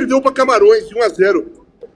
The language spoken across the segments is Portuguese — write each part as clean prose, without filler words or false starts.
perdeu para Camarões de 1-0.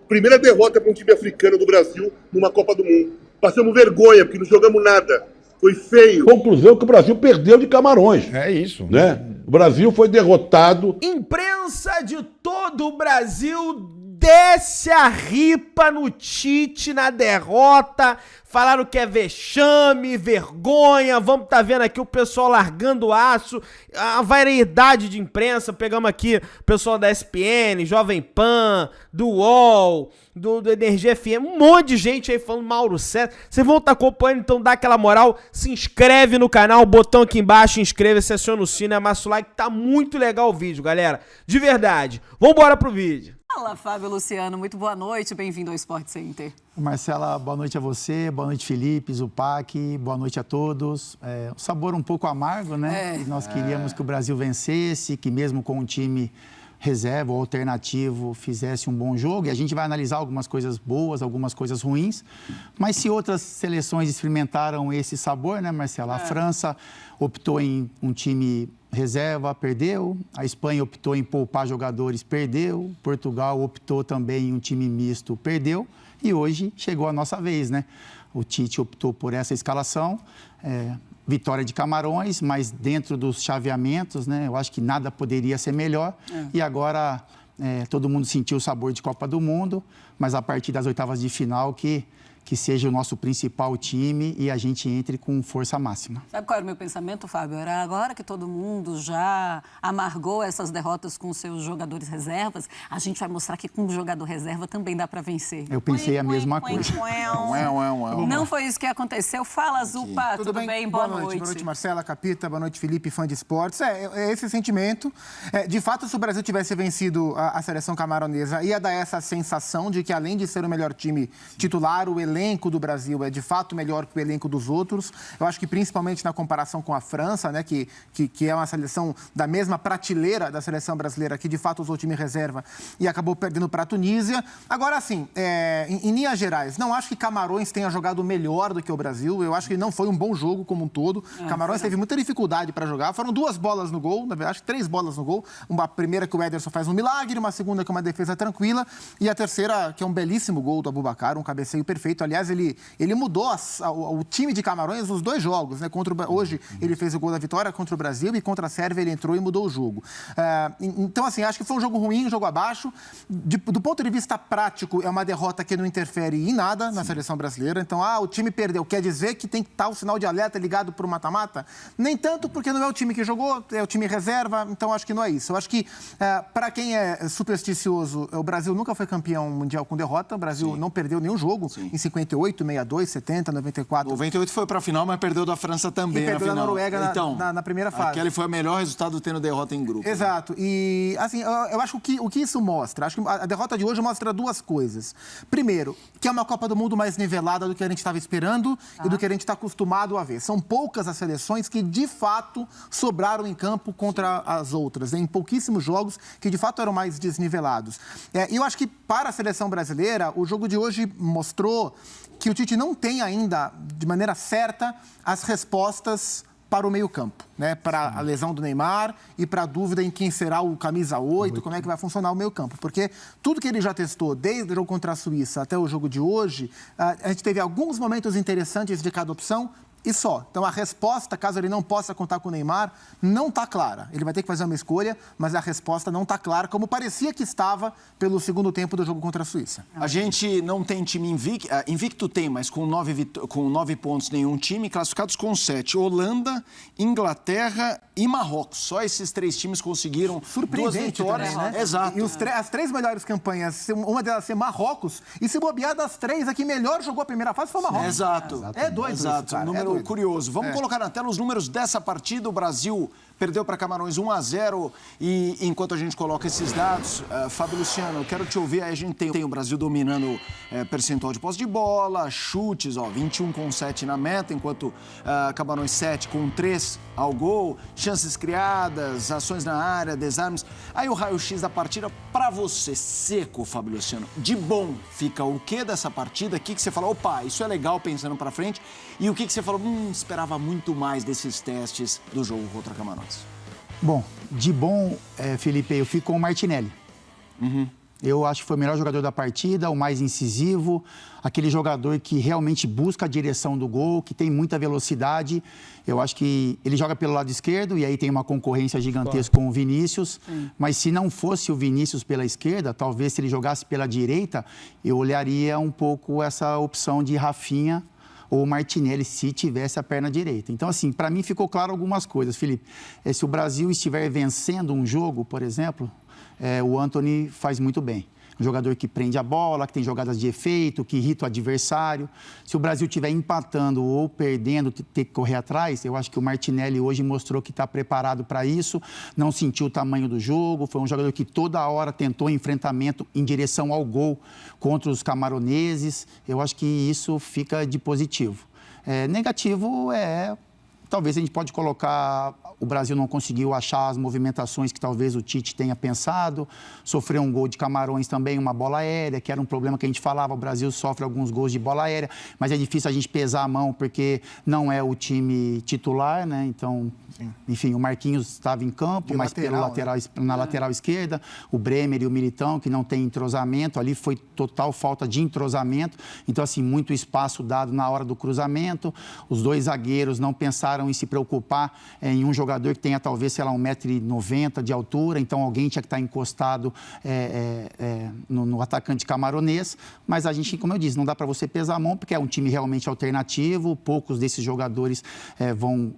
Primeira derrota para um time africano do Brasil numa Copa do Mundo. Passamos vergonha, porque não jogamos nada. Foi feio. Conclusão que o Brasil perdeu de Camarões. É isso. Né? O Brasil foi derrotado. Imprensa de todo o Brasil desce a ripa no Tite na derrota. Falaram que é vexame, vergonha. Vamos tá vendo aqui o pessoal largando o aço. A variedade de imprensa. Pegamos aqui o pessoal da ESPN, Jovem Pan, do UOL, do Energia FM. Um monte de gente aí falando Mauro César. Vocês vão estar acompanhando, então dá aquela moral. Se inscreve no canal, botão aqui embaixo, inscreva-se, aciona o sino, amassa o like. Tá muito legal o vídeo, galera. De verdade. Vambora pro vídeo. Fala, Fábio Luciano. Muito boa noite. Bem-vindo ao Sport Center. Marcela, boa noite a você, boa noite Felipe, Zupac, boa noite a todos. Um sabor um pouco amargo, né? Nós queríamos que o Brasil vencesse, que mesmo com um time reserva ou alternativo fizesse um bom jogo. E a gente vai analisar algumas coisas boas, algumas coisas ruins. Mas se outras seleções experimentaram esse sabor, né, Marcela? A França optou em um time reserva, perdeu. A Espanha optou em poupar jogadores, perdeu. Portugal optou também em um time misto, perdeu. E hoje chegou a nossa vez, né? O Tite optou por essa escalação, vitória de Camarões, mas dentro dos chaveamentos, né? Eu acho que nada poderia ser melhor. E agora todo mundo sentiu o sabor de Copa do Mundo, mas a partir das oitavas de final que seja o nosso principal time e a gente entre com força máxima. Sabe qual era o meu pensamento, Fábio? Era agora que todo mundo já amargou essas derrotas com seus jogadores reservas, a gente vai mostrar que com o jogador reserva também dá para vencer. Eu pensei a mesma coisa. Não foi isso que aconteceu. Fala, Zupa, tudo bem? Boa noite. Boa noite, Marcela, Capita, boa noite, Felipe, fã de esportes. É esse sentimento. De fato, se o Brasil tivesse vencido a seleção camaronesa, ia dar essa sensação de que, além de ser o melhor time titular, o elenco do Brasil é de fato melhor que o elenco dos outros. Eu acho que principalmente na comparação com a França, né, que é uma seleção da mesma prateleira da seleção brasileira, que de fato usou o time reserva e acabou perdendo para a Tunísia. Agora, assim, em linhas gerais, não acho que Camarões tenha jogado melhor do que o Brasil. Eu acho que não foi um bom jogo como um todo. Camarões teve muita dificuldade para jogar. Foram 2 bolas no gol, na verdade, acho que 3 bolas no gol. Uma primeira que o Ederson faz um milagre, uma segunda que é uma defesa tranquila e a terceira que é um belíssimo gol do Aboubakar, um cabeceio perfeito. Aliás, ele mudou o time de Camarões nos 2 jogos, né? Hoje ele fez o gol da vitória contra o Brasil e contra a Sérvia ele entrou e mudou o jogo. Então, assim, acho que foi um jogo ruim, um jogo abaixo. Do ponto de vista prático, é uma derrota que não interfere em nada na seleção brasileira. Então, o time perdeu. Quer dizer que tem que estar o sinal de alerta ligado para o mata-mata? Nem tanto, porque não é o time que jogou, é o time reserva. Então, acho que não é isso. Eu acho que, para quem é supersticioso, o Brasil nunca foi campeão mundial com derrota. O Brasil não perdeu nenhum jogo em 58, 62, 70, 94. 98 foi para a final, mas perdeu da França também na final. Perdeu da Noruega na primeira fase. Aquele foi o melhor resultado tendo derrota em grupo. Exato. E, assim, eu acho que o que isso mostra? Acho que a derrota de hoje mostra 2 coisas. Primeiro, que é uma Copa do Mundo mais nivelada do que a gente estava esperando e do que a gente está acostumado a ver. São poucas as seleções que, de fato, sobraram em campo contra as outras. Em pouquíssimos jogos que, de fato, eram mais desnivelados. E eu acho que, para a seleção brasileira, o jogo de hoje mostrou que o Tite não tem ainda, de maneira certa, as respostas para o meio-campo, né? Para a lesão do Neymar e para a dúvida em quem será o camisa 8, como é que vai funcionar o meio-campo. Porque tudo que ele já testou, desde o jogo contra a Suíça até o jogo de hoje, a gente teve alguns momentos interessantes de cada opção, e só. Então, a resposta, caso ele não possa contar com o Neymar, não está clara. Ele vai ter que fazer uma escolha, mas a resposta não está clara, como parecia que estava pelo segundo tempo do jogo contra a Suíça. A gente não tem time invicto. Invicto tem, mas com 9 pontos nenhum time. Classificados com 7. Holanda, Inglaterra e Marrocos. Só esses 3 times conseguiram 2 vitórias. Também, né? Exato. E as 3 melhores campanhas, uma delas ser Marrocos, e se bobear das 3, a que melhor jogou a primeira fase foi o Marrocos. Exato. É doido Exato. isso, cara. Número curioso. Vamos colocar na tela os números dessa partida. O Brasil perdeu para Camarões 1-0 e enquanto a gente coloca esses dados, Fábio Luciano, eu quero te ouvir. Aí a gente tem o Brasil dominando percentual de posse de bola, chutes, 21,7 na meta, enquanto Camarões 7 com 3 ao gol, chances criadas, ações na área, desarmes. Aí o raio-x da partida para você, seco, Fábio Luciano, de bom fica o que dessa partida? O que você fala, opa, isso é legal pensando para frente? E o que você falou, esperava muito mais desses testes do jogo contra Camarões? Bom, de bom, Felipe, eu fico com o Martinelli. Eu acho que foi o melhor jogador da partida, o mais incisivo, aquele jogador que realmente busca a direção do gol, que tem muita velocidade. Eu acho que ele joga pelo lado esquerdo e aí tem uma concorrência gigantesca com o Vinícius. Mas se não fosse o Vinícius pela esquerda, talvez se ele jogasse pela direita, eu olharia um pouco essa opção de Rafinha ou Martinelli, se tivesse a perna direita. Então, assim, para mim ficou claro algumas coisas, Felipe. Se o Brasil estiver vencendo um jogo, por exemplo, o Antony faz muito bem. Um jogador que prende a bola, que tem jogadas de efeito, que irrita o adversário. Se o Brasil estiver empatando ou perdendo, ter que correr atrás, eu acho que o Martinelli hoje mostrou que está preparado para isso, não sentiu o tamanho do jogo, foi um jogador que toda hora tentou enfrentamento em direção ao gol contra os camaroneses. Eu acho que isso fica de positivo. Negativo talvez a gente pode colocar, o Brasil não conseguiu achar as movimentações que talvez o Tite tenha pensado, sofreu um gol de Camarões também, uma bola aérea, que era um problema que a gente falava, o Brasil sofre alguns gols de bola aérea, mas é difícil a gente pesar a mão porque não é o time titular, né? Então, enfim, o Marquinhos estava em campo, mas na lateral esquerda, o Bremer e o Militão, que não tem entrosamento, ali foi total falta de entrosamento, então, assim, muito espaço dado na hora do cruzamento, os dois zagueiros não pensaram em se preocupar em um jogador que tenha talvez, sei lá, 1,90 m de altura, então alguém tinha que estar encostado no atacante camaronês, mas a gente, como eu disse, não dá para você pesar a mão, porque é um time realmente alternativo, poucos desses jogadores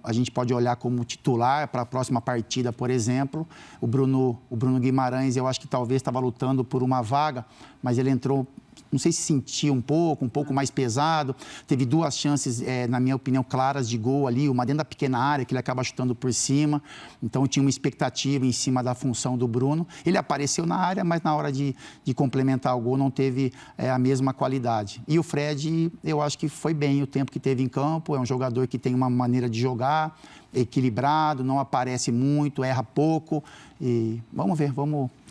a gente pode olhar como titular para a próxima partida, por exemplo. O Bruno Guimarães, eu acho que talvez estava lutando por uma vaga, mas ele entrou, não sei se sentia um pouco mais pesado. Teve duas chances, na minha opinião, claras de gol ali, uma dentro da pequena área, que ele acaba chutando por cima. Então, eu tinha uma expectativa em cima da função do Bruno. Ele apareceu na área, mas na hora de complementar o gol não teve a mesma qualidade. E o Fred, eu acho que foi bem o tempo que teve em campo. É um jogador que tem uma maneira de jogar equilibrado, não aparece muito, erra pouco. E vamos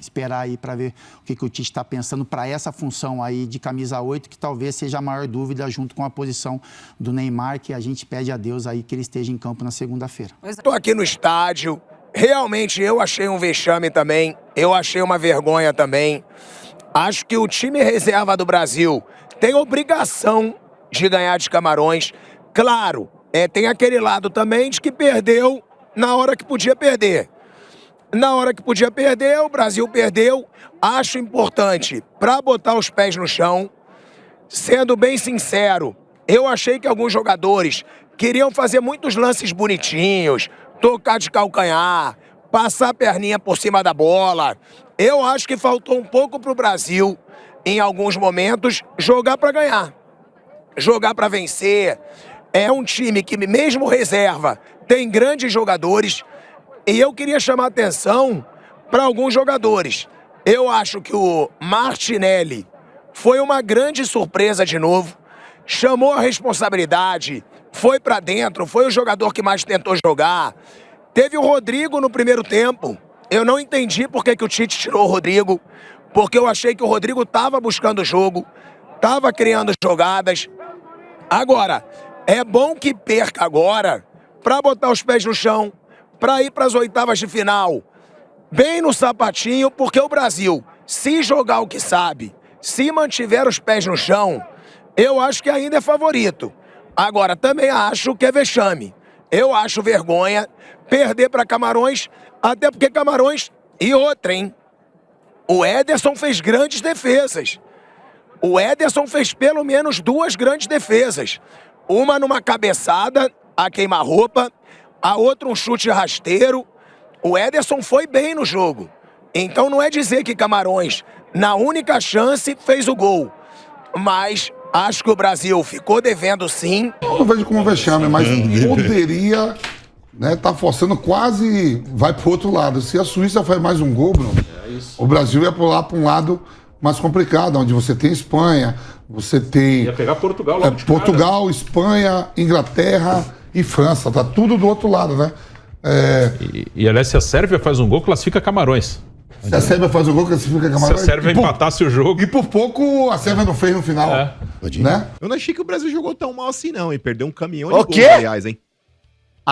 esperar aí para ver o que o Tite está pensando para essa função aí de camisa 8, que talvez seja a maior dúvida junto com a posição do Neymar, que a gente pede a Deus aí que ele esteja em campo na segunda-feira. Estou aqui no estádio, realmente eu achei um vexame também, eu achei uma vergonha também. Acho que o time reserva do Brasil tem obrigação de ganhar de Camarões. Claro, tem aquele lado também de que perdeu na hora que podia perder. Na hora que podia perder, o Brasil perdeu. Acho importante, para botar os pés no chão, sendo bem sincero, eu achei que alguns jogadores queriam fazer muitos lances bonitinhos, tocar de calcanhar, passar a perninha por cima da bola. Eu acho que faltou um pouco para o Brasil, em alguns momentos, jogar para ganhar, jogar para vencer. É um time que, mesmo reserva, tem grandes jogadores. E eu queria chamar a atenção para alguns jogadores. Eu acho que o Martinelli foi uma grande surpresa de novo. Chamou a responsabilidade, foi para dentro, foi o jogador que mais tentou jogar. Teve o Rodrigo no primeiro tempo. Eu não entendi por que o Tite tirou o Rodrigo, porque eu achei que o Rodrigo estava buscando o jogo, estava criando jogadas. Agora, é bom que perca agora para botar os pés no chão, para ir para as oitavas de final, bem no sapatinho, porque o Brasil, se jogar o que sabe, se mantiver os pés no chão, eu acho que ainda é favorito. Agora, também acho que é vexame. Eu acho vergonha perder para Camarões, até porque Camarões... E outra, hein? O Ederson fez grandes defesas. O Ederson fez pelo menos 2 grandes defesas. Uma numa cabeçada, a queima-roupa, a outra um chute rasteiro. O Ederson foi bem no jogo. Então não é dizer que Camarões, na única chance, fez o gol. Mas acho que o Brasil ficou devendo sim. Eu não vejo como vexame, mas poderia, né, tá forçando quase, vai pro outro lado. Se a Suíça faz mais um gol, Bruno, o Brasil ia pular para um lado mais complicado, onde você tem Espanha, você tem... Ia pegar Portugal logo de Portugal, cara. Espanha, Inglaterra e França, tá tudo do outro lado, né? E aliás, se a Sérvia faz um gol, classifica Camarões. Se a Sérvia faz o gol, classifica Camarões. Se a Sérvia empatasse o jogo... E por pouco a Sérvia não fez no final, né? Eu não achei que o Brasil jogou tão mal assim não, hein? Perdeu um caminhão de gols, aliás, hein?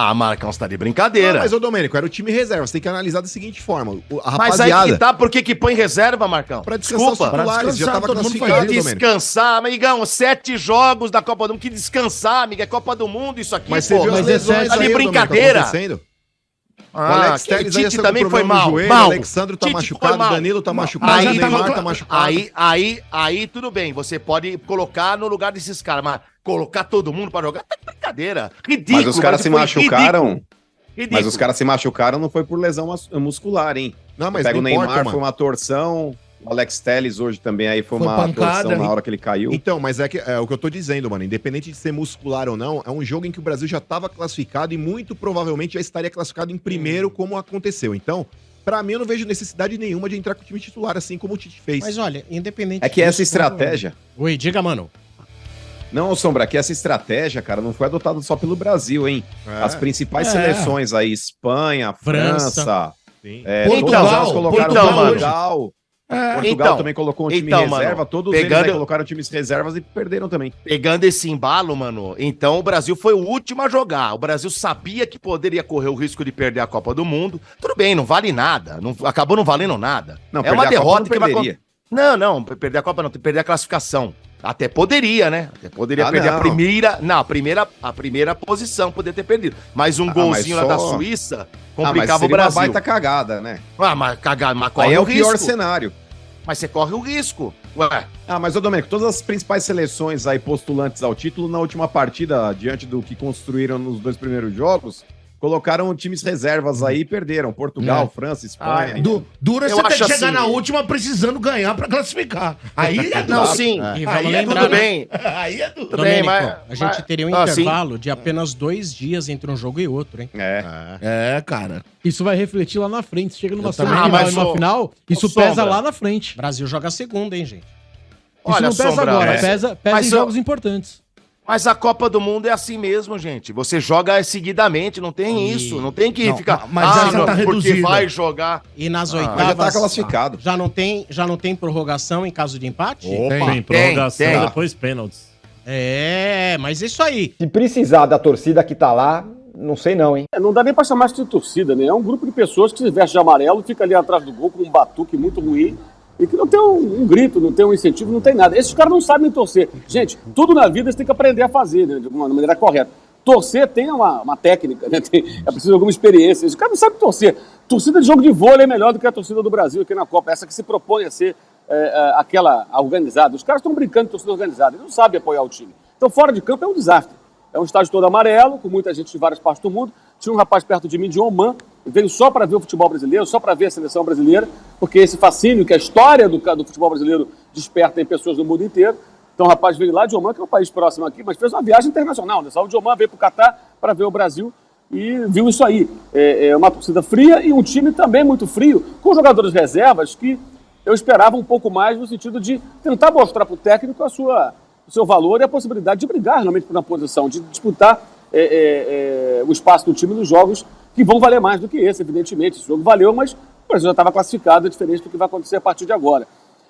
Ah, Marcão, você tá de brincadeira. Não, mas, ô Domênico, era o time reserva. Você tem que analisar da seguinte forma. A Mas aí que tá, por que põe reserva, Marcão? Pra descansar os titulares, já tava classificado, descansar, amigão, 7 jogos da Copa do Mundo, que descansar, amiga, é Copa do Mundo isso aqui, mas pô. Tá de brincadeira. O Alex Telles Tite também foi mal. O Alexandre tá machucado, o Danilo tá machucado, o Neymar tá machucado. Aí tudo bem, você pode colocar no lugar desses caras, mas colocar todo mundo pra jogar, tá de brincadeira. Ridículo. Mas os caras se machucaram. Ridículo. Mas os caras se machucaram não foi por lesão muscular, hein? Não, mas pega não o Neymar, importa, foi uma torção. O Alex Telles hoje também aí foi uma pancada, torção na hora que ele caiu. Então, mas é o que eu tô dizendo, mano. Independente de ser muscular ou não, é um jogo em que o Brasil já estava classificado e muito provavelmente já estaria classificado em primeiro, como aconteceu. Então, pra mim, eu não vejo necessidade nenhuma de entrar com o time titular, assim como o Tite fez. Mas olha, independente... É que essa estratégia... Oi, diga, mano. Não, Sombra, que essa estratégia, cara, não foi adotada só pelo Brasil, hein? As principais seleções aí, Espanha, França... Portugal, elas colocaram Portugal. Portugal também colocou um time reserva, mano, todos eles aí colocaram times reservas e perderam também. Pegando esse embalo, mano, então o Brasil foi o último a jogar. O Brasil sabia que poderia correr o risco de perder a Copa do Mundo. Tudo bem, não vale nada. Acabou não valendo nada. Não, é uma derrota que vai... Não, perder a Copa não, perder a classificação. Até poderia, né? Até poderia perder a primeira... Não, a primeira posição poderia ter perdido. Mas um golzinho lá da Suíça complicava o Brasil. Uma baita cagada, né? Mas corre aí é o risco. pior cenário. Mas você corre o risco. Ué. Mas, ô Domênico, todas as principais seleções aí postulantes ao título, na última partida, diante do que construíram nos 2 primeiros jogos, colocaram times reservas aí e perderam. Portugal, França, Espanha. Dura você ter que chegar na última precisando ganhar pra classificar. Aí é não, sim. E vamos lembrar, tudo bem. Aí é tudo bem, mas a gente teria um intervalo de apenas 2 dias entre um jogo e outro, hein? Cara. Isso vai refletir lá na frente. Chega numa semifinal e numa final, isso pesa lá na frente. O Brasil joga a segunda, hein, gente? Isso não pesa agora, pesa em jogos importantes. Mas a Copa do Mundo é assim mesmo, gente. Você joga seguidamente, não tem isso. Não tem que ficar... Mas já tá reduzida. Porque vai jogar... E nas oitavas... já tá classificado. Já não tem prorrogação em caso de empate? Tem prorrogação, depois pênaltis. Mas isso aí. Se precisar da torcida que tá lá, não sei não, hein? Não dá nem pra chamar isso de torcida, né? É um grupo de pessoas que se veste de amarelo, fica ali atrás do gol com um batuque muito ruim e que não tem um grito, não tem um incentivo, não tem nada. Esses caras não sabem torcer. Gente, tudo na vida você tem que aprender a fazer, né? De uma maneira correta. Torcer tem uma técnica, né? É preciso alguma experiência. Esses caras não sabem torcer. Torcida de jogo de vôlei é melhor do que a torcida do Brasil aqui na Copa. Essa que se propõe a ser aquela organizada. Os caras estão brincando de torcida organizada. Eles não sabem apoiar o time. Então, fora de campo é um desastre. É um estádio todo amarelo, com muita gente de várias partes do mundo. Tinha um rapaz perto de mim de Oman, veio só para ver o futebol brasileiro, só para ver a seleção brasileira, porque esse fascínio que a história do futebol brasileiro desperta em pessoas do mundo inteiro. Então o rapaz veio lá de Oman, que é um país próximo aqui, mas fez uma viagem internacional, né? Saiu de Oman, veio para o Catar para ver o Brasil e viu isso aí. É uma torcida fria e um time também muito frio, com jogadores reservas que eu esperava um pouco mais no sentido de tentar mostrar para o técnico o seu valor e a possibilidade de brigar realmente por uma posição, de disputar o espaço do time nos jogos que vão valer mais do que esse, evidentemente. Esse jogo valeu, mas o Brasil já estava classificado, é diferente do que vai acontecer a partir de agora.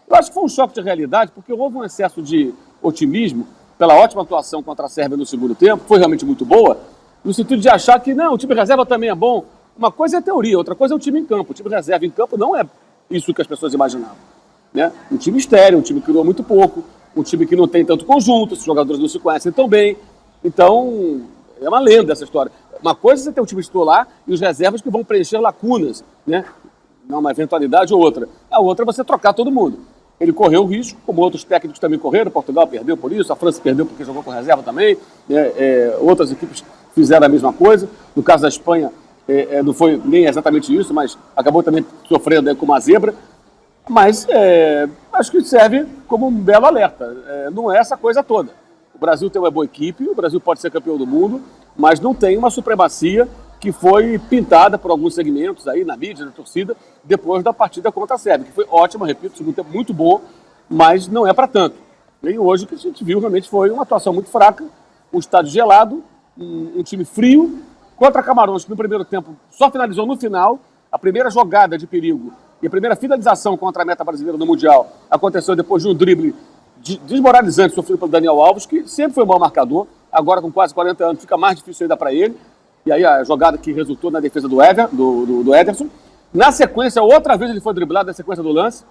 Eu acho que foi um choque de realidade, porque houve um excesso de otimismo pela ótima atuação contra a Sérvia no segundo tempo, foi realmente muito boa, no sentido de achar que, não, o time reserva também é bom. Uma coisa é a teoria, outra coisa é o time em campo. O time reserva em campo não é isso que as pessoas imaginavam, né? Um time estéril, um time que criou muito pouco, um time que não tem tanto conjunto, os jogadores não se conhecem tão bem. Então, é uma lenda essa história. Uma coisa é você ter um time titular e os reservas que vão preencher lacunas, né? Não, uma eventualidade ou outra. A outra é você trocar todo mundo. Ele correu o risco, como outros técnicos também correram. Portugal perdeu por isso, a França perdeu porque jogou com reserva também. Outras equipes fizeram a mesma coisa. No caso da Espanha, não foi nem exatamente isso, mas acabou também sofrendo com uma zebra. Mas acho que serve como um belo alerta. Não é essa coisa toda. O Brasil tem uma boa equipe, o Brasil pode ser campeão do mundo, mas não tem uma supremacia que foi pintada por alguns segmentos aí na mídia, na torcida, depois da partida contra a Sérvia, que foi ótima, repito, o segundo tempo muito bom, mas não é para tanto. E hoje o que a gente viu realmente foi uma atuação muito fraca, um estádio gelado, um time frio, contra Camarões, que no primeiro tempo só finalizou no final, a primeira jogada de perigo e a primeira finalização contra a meta brasileira no Mundial aconteceu depois de um drible desmoralizante sofrido pelo Daniel Alves, que sempre foi um bom marcador, agora com quase 40 anos fica mais difícil ainda para ele. e aí a jogada que resultou na defesa do Ederson. Na sequência, outra vez ele foi driblado na sequência do lance,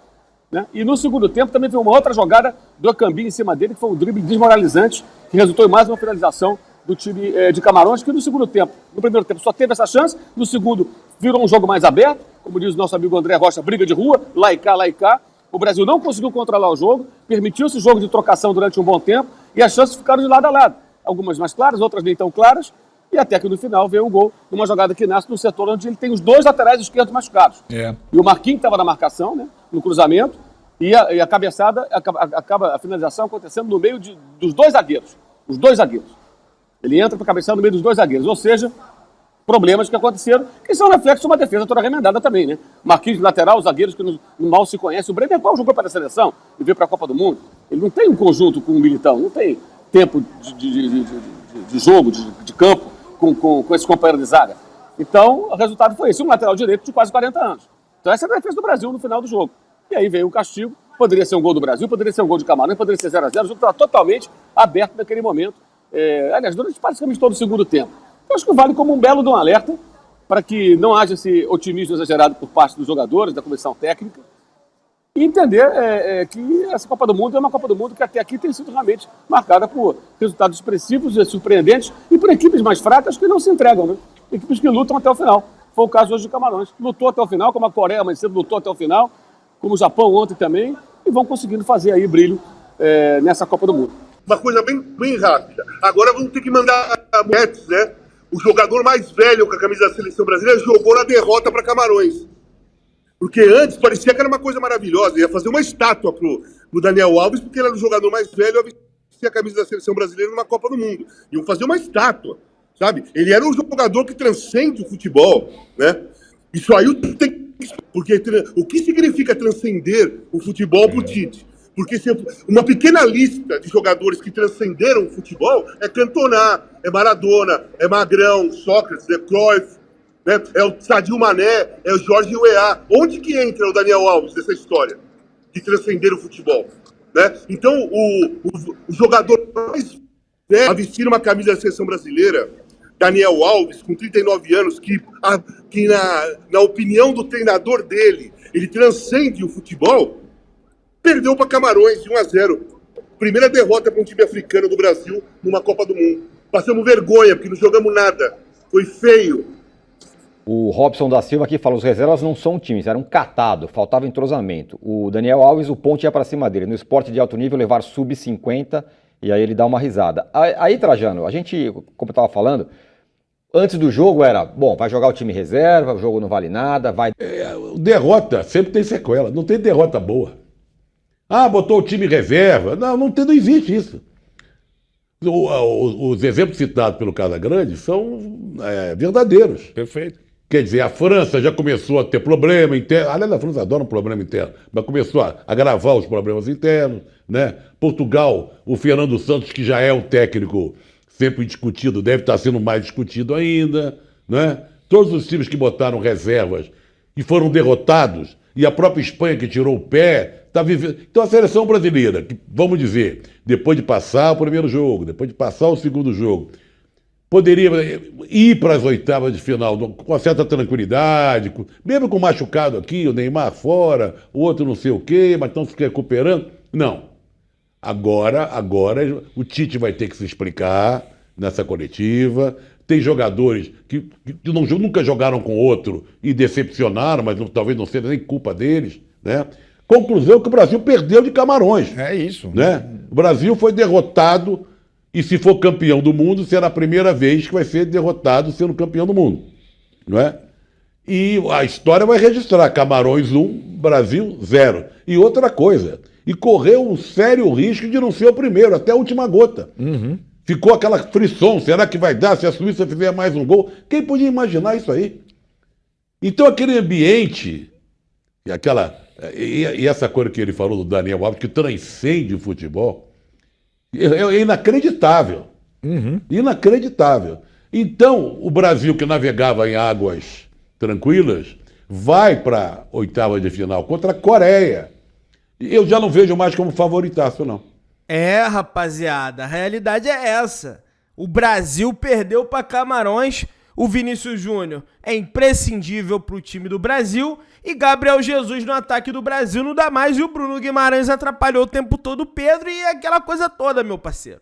né? E no segundo tempo também teve uma outra jogada do Cambinho em cima dele, que foi um drible desmoralizante, que resultou em mais uma finalização do time de Camarões, que no primeiro tempo só teve essa chance, no segundo virou um jogo mais aberto, como diz o nosso amigo André Rocha, briga de rua, lá e cá. O Brasil não conseguiu controlar o jogo, permitiu esse jogo de trocação durante um bom tempo, e as chances ficaram de lado a lado. Algumas mais claras, outras nem tão claras, e até que no final veio um gol numa jogada que nasce no setor onde ele tem os dois laterais esquerdos machucados. E o Marquinhos estava na marcação, né, no cruzamento, e a cabeçada, acaba a finalização acontecendo no meio dos dois zagueiros. Os dois zagueiros. Ele entra para cabecear no meio dos dois zagueiros, ou seja, problemas que aconteceram, que são reflexos de uma defesa toda remendada também, né? Marquinhos de lateral, os zagueiros que mal se conhecem. O Brenner Paul jogou para a seleção e veio para a Copa do Mundo. Ele não tem um conjunto com o Militão, não tem tempo de jogo, de campo com esse companheiro de zaga. Então, o resultado foi esse, um lateral direito de quase 40 anos. Então essa é a defesa do Brasil no final do jogo. E aí veio o castigo, poderia ser um gol do Brasil, poderia ser um gol de Camarões, poderia ser 0-0, o jogo estava totalmente aberto naquele momento. Aliás, durante praticamente todo o segundo tempo. Eu acho que vale como um belo de um alerta para que não haja esse otimismo exagerado por parte dos jogadores, da comissão técnica, e entender que essa Copa do Mundo é uma Copa do Mundo que até aqui tem sido realmente marcada por resultados expressivos e surpreendentes e por equipes mais fracas que não se entregam, né? Equipes que lutam até o final. Foi o caso hoje de Camarões. Lutou até o final, como a Coreia mais cedo lutou até o final, como o Japão ontem também, e vão conseguindo fazer aí brilho nessa Copa do Mundo. Uma coisa bem rápida. Agora vamos ter que mandar a Metz, né? O jogador mais velho com a camisa da seleção brasileira jogou na derrota para Camarões. Porque antes parecia que era uma coisa maravilhosa. Ia fazer uma estátua pro Daniel Alves, porque ele era o jogador mais velho a vestir a camisa da seleção brasileira numa Copa do Mundo. Iam fazer uma estátua, sabe? Ele era um jogador que transcende o futebol, né? Isso aí tem. Porque o que significa transcender o futebol pro Tite? Porque uma pequena lista de jogadores que transcenderam o futebol é Cantona, é Maradona, é Magrão, Sócrates, é Cruyff, né? É o Sadio Mané, é o Jorge Weah. Onde que entra o Daniel Alves nessa história de transcender o futebol? Né? Então, o jogador mais velho a vestir uma camisa da seleção brasileira, Daniel Alves, com 39 anos, que na opinião do treinador dele, ele transcende o futebol, perdeu para Camarões de 1-0. Primeira derrota para um time africano do Brasil numa Copa do Mundo. Passamos vergonha, porque não jogamos nada. Foi feio. O Robson da Silva aqui fala, os reservas não são times, era um catado, faltava entrosamento. O Daniel Alves, o ponte ia para cima dele. No esporte de alto nível, levar sub-50, e aí ele dá uma risada. Aí, Trajano, a gente, como eu estava falando, antes do jogo era, bom, vai jogar o time reserva, o jogo não vale nada, vai... Derrota sempre tem sequela, não tem derrota boa. Ah, botou o time reserva. Não existe isso. Os exemplos citados pelo Casagrande são verdadeiros. Perfeito. Quer dizer, a França já começou a ter problema interno. Aliás, a França adora um problema interno, mas começou a agravar os problemas internos, né? Portugal, o Fernando Santos, que já é um técnico sempre discutido, deve estar sendo mais discutido ainda, né? Todos os times que botaram reservas e foram derrotados, e a própria Espanha que tirou o pé, está vivendo. Então a seleção brasileira, que, vamos dizer, depois de passar o primeiro jogo, depois de passar o segundo jogo, poderia ir para as oitavas de final com uma certa tranquilidade, mesmo com machucado aqui, o Neymar fora, o outro não sei o quê, mas estão se recuperando. Não. Agora o Tite vai ter que se explicar nessa coletiva. Tem jogadores que nunca jogaram com outro e decepcionaram, mas talvez não seja nem culpa deles, né? Conclusão que o Brasil perdeu de Camarões. É isso. Né? O Brasil foi derrotado e se for campeão do mundo, será a primeira vez que vai ser derrotado sendo campeão do mundo. Não é? E a história vai registrar Camarões 1, Brasil 0. E outra coisa, e correu um sério risco de não ser o primeiro, até a última gota. Uhum. Ficou aquela frição, será que vai dar se a Suíça fizer mais um gol? Quem podia imaginar isso aí? Então aquele ambiente, e essa coisa que ele falou do Daniel Alves, que transcende o futebol, é inacreditável. Uhum. Inacreditável. Então, o Brasil, que navegava em águas tranquilas, vai para a oitava de final contra a Coreia. Eu já não vejo mais como favoritaço, não. Rapaziada, a realidade é essa. O Brasil perdeu para Camarões, O Vinícius Júnior é imprescindível pro time do Brasil. E Gabriel Jesus no ataque do Brasil não dá mais. E o Bruno Guimarães atrapalhou o tempo todo o Pedro e aquela coisa toda, meu parceiro.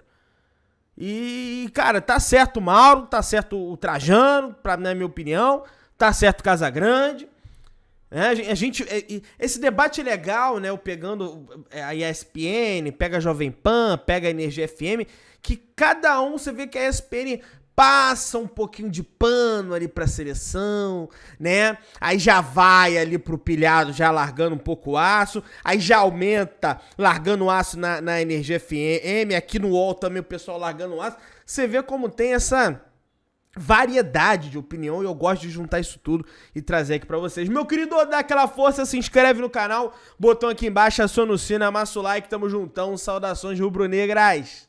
E, cara, tá certo o Mauro, tá certo o Trajano, na minha opinião. Tá certo o Casagrande. Esse debate é legal, né? Eu pegando a ESPN, pega a Jovem Pan, pega a Energia FM, que cada um, você vê que a ESPN passa um pouquinho de pano ali pra seleção, né? Aí já vai ali pro pilhado, já largando um pouco o aço, aí já aumenta, largando o aço na Energia FM, aqui no UOL também o pessoal largando o aço. Você vê como tem essa variedade de opinião e eu gosto de juntar isso tudo e trazer aqui pra vocês. Meu querido, dá aquela força, se inscreve no canal, botão aqui embaixo, aciona o sino, amassa o like, tamo juntão, saudações rubro-negras.